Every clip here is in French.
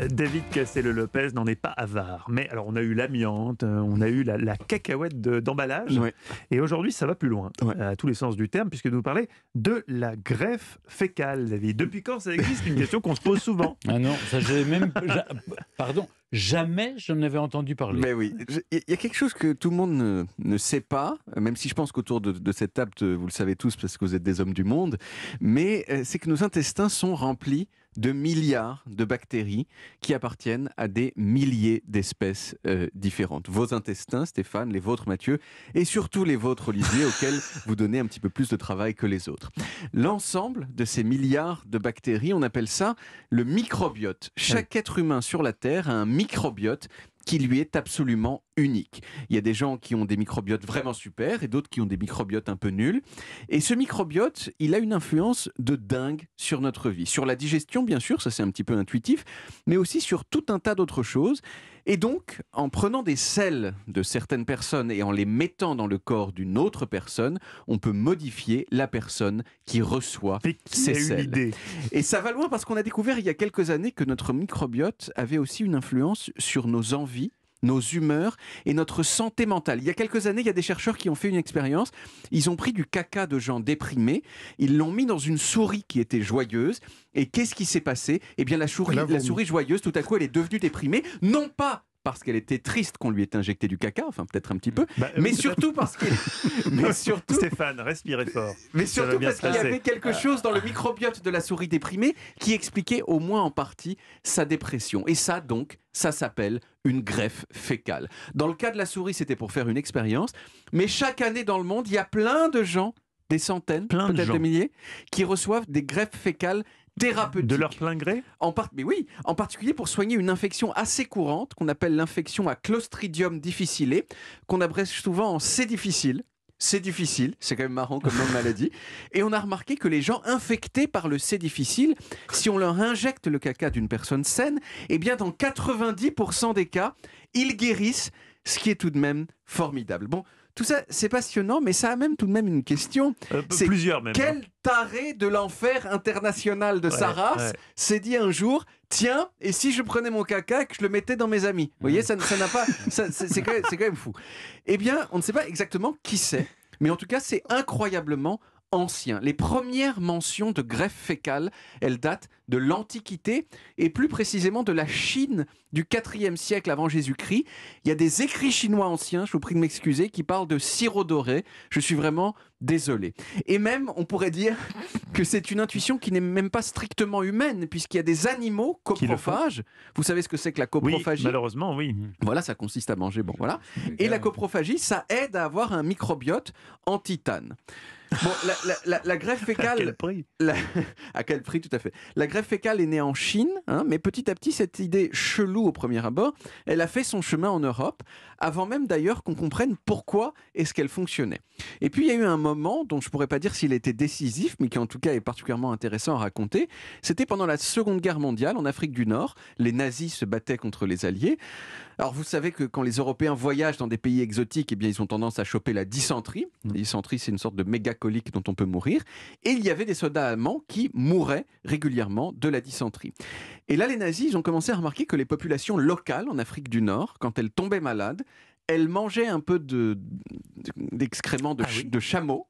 David Castello-Lopez n'en est pas avare. Mais alors, on a eu l'amiante, on a eu la cacahuète d'emballage. Ouais. Et aujourd'hui, ça va plus loin, Ouais. à tous les sens du terme, puisque nous parlez de la greffe fécale, David. Depuis quand ça existe? Une question qu'on se pose souvent. Ah non, ça j'ai même... Pardon, jamais j'en avais entendu parler. Mais oui, il y a quelque chose que tout le monde ne sait pas, même si je pense qu'autour de cette table, vous le savez tous parce que vous êtes des hommes du monde, mais c'est que nos intestins sont remplis de milliards de bactéries qui appartiennent à des milliers d'espèces différentes. Vos intestins, Stéphane, les vôtres, Mathieu, et surtout les vôtres, Olivier, auxquels vous donnez un petit peu plus de travail que les autres. L'ensemble de ces milliards de bactéries, on appelle ça le microbiote. Chaque être humain sur la Terre a un microbiote qui lui est absolument unique. Il y a des gens qui ont des microbiotes vraiment super et d'autres qui ont des microbiotes un peu nuls. Et ce microbiote, il a une influence de dingue sur notre vie. Sur la digestion, bien sûr, ça c'est un petit peu intuitif, mais aussi sur tout un tas d'autres choses. Et donc, en prenant des selles de certaines personnes et en les mettant dans le corps d'une autre personne, on peut modifier la personne qui reçoit ces selles. Et ça va loin parce qu'on a découvert il y a quelques années que notre microbiote avait aussi une influence sur nos envies, nos humeurs et notre santé mentale. Il y a quelques années, il y a des chercheurs qui ont fait une expérience. Ils ont pris du caca de gens déprimés, ils l'ont mis dans une souris qui était joyeuse. Et qu'est-ce qui s'est passé? Eh bien, la souris joyeuse, tout à coup, elle est devenue déprimée, non pas parce qu'elle était triste qu'on lui ait injecté du caca, enfin peut-être un petit peu, mais surtout parce qu'il... Stéphane, respirez fort. Mais surtout parce qu'il y avait quelque chose dans le microbiote de la souris déprimée qui expliquait au moins en partie sa dépression. Et ça, donc, ça s'appelle une greffe fécale. Dans le cas de la souris, c'était pour faire une expérience, mais chaque année dans le monde, il y a plein de gens, des centaines, peut-être des milliers, qui reçoivent des greffes fécales thérapeutiques. De leur plein gré? Mais oui, en particulier pour soigner une infection assez courante qu'on appelle l'infection à Clostridium difficile, qu'on abrège souvent en C difficile. C'est difficile, c'est quand même marrant comme nom de maladie. Et on a remarqué que les gens infectés par le C difficile, si on leur injecte le caca d'une personne saine, eh bien dans 90% des cas, ils guérissent, ce qui est tout de même formidable. Bon, tout ça, c'est passionnant, mais ça a même tout de même une question. C'est plusieurs même. Quel taré de l'enfer international de sa race s'est dit un jour, tiens, et si je prenais mon caca et que je le mettais dans mes amis? Vous voyez, ça n'a pas... C'est quand même fou. Eh bien, on ne sait pas exactement qui c'est, mais en tout cas, c'est incroyablement ancien. Les premières mentions de greffe fécale, elles datent de l'Antiquité et plus précisément de la Chine du IVe siècle avant Jésus-Christ. Il y a des écrits chinois anciens, je vous prie de m'excuser, qui parlent de sirop doré. Je suis vraiment désolé. Et même, on pourrait dire que c'est une intuition qui n'est même pas strictement humaine, puisqu'il y a des animaux coprophages. Vous savez ce que c'est que la coprophagie? Oui, malheureusement, oui. Voilà, ça consiste à manger, bon voilà. Et la coprophagie, ça aide à avoir un microbiote en titane. Bon, la greffe fécale... À quel prix? À quel prix, tout à fait. La greffe fécale est née en Chine, mais petit à petit, cette idée chelou au premier abord, elle a fait son chemin en Europe, avant même d'ailleurs qu'on comprenne pourquoi est-ce qu'elle fonctionnait. Et puis, il y a eu un moment dont je ne pourrais pas dire s'il était décisif, mais qui en tout cas est particulièrement intéressant à raconter. C'était pendant la Seconde Guerre mondiale, en Afrique du Nord. Les nazis se battaient contre les Alliés. Alors, vous savez que quand les Européens voyagent dans des pays exotiques, eh bien, ils ont tendance à choper la dysenterie. La dysenterie, c'est une sorte de mégacolique dont on peut mourir. Et il y avait des soldats allemands qui mouraient régulièrement de la dysenterie. Et là, les nazis, ils ont commencé à remarquer que les populations locales en Afrique du Nord, quand elles tombaient malades, elles mangeaient un peu d'excréments de chameau.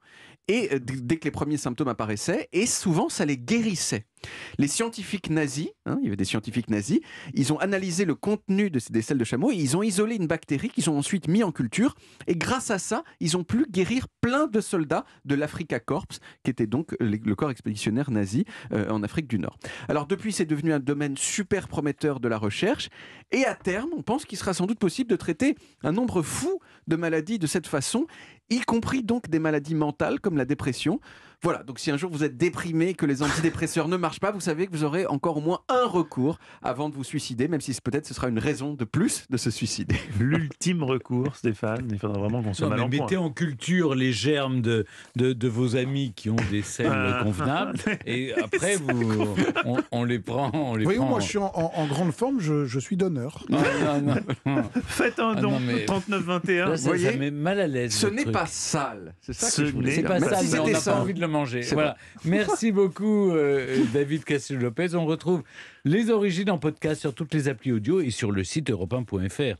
Et dès que les premiers symptômes apparaissaient, et souvent ça les guérissait. Les scientifiques nazis, il y avait des scientifiques nazis, ils ont analysé le contenu des selles de chameau et ils ont isolé une bactérie qu'ils ont ensuite mis en culture. Et grâce à ça, ils ont pu guérir plein de soldats de l'Afrika Korps, qui était donc le corps expéditionnaire nazi en Afrique du Nord. Alors depuis, c'est devenu un domaine super prometteur de la recherche. Et à terme, on pense qu'il sera sans doute possible de traiter un nombre fou de maladies de cette façon, y compris donc des maladies mentales comme la dépression. Voilà, donc si un jour vous êtes déprimé et que les antidépresseurs ne marchent pas, vous savez que vous aurez encore au moins un recours avant de vous suicider, même si peut-être ce sera une raison de plus de se suicider. L'ultime recours, Stéphane, il faudra vraiment qu'on soit mal en point. Mettez en culture les germes de vos amis qui ont des selles convenables, et après on les prend. Moi je suis en grande forme, je suis donneur. Non. Faites un don, mais... 39-21. Là, ça met mal à l'aise. Ce n'est pas sale. C'est ça Ce que je voulais n'est dire. C'est pas Même ça, si mais on c'était n'a ça. pas envie de le manger. C'est Voilà. Merci beaucoup, David Castillo-Lopez. On retrouve les origines en podcast sur toutes les applis audio et sur le site europe1.fr.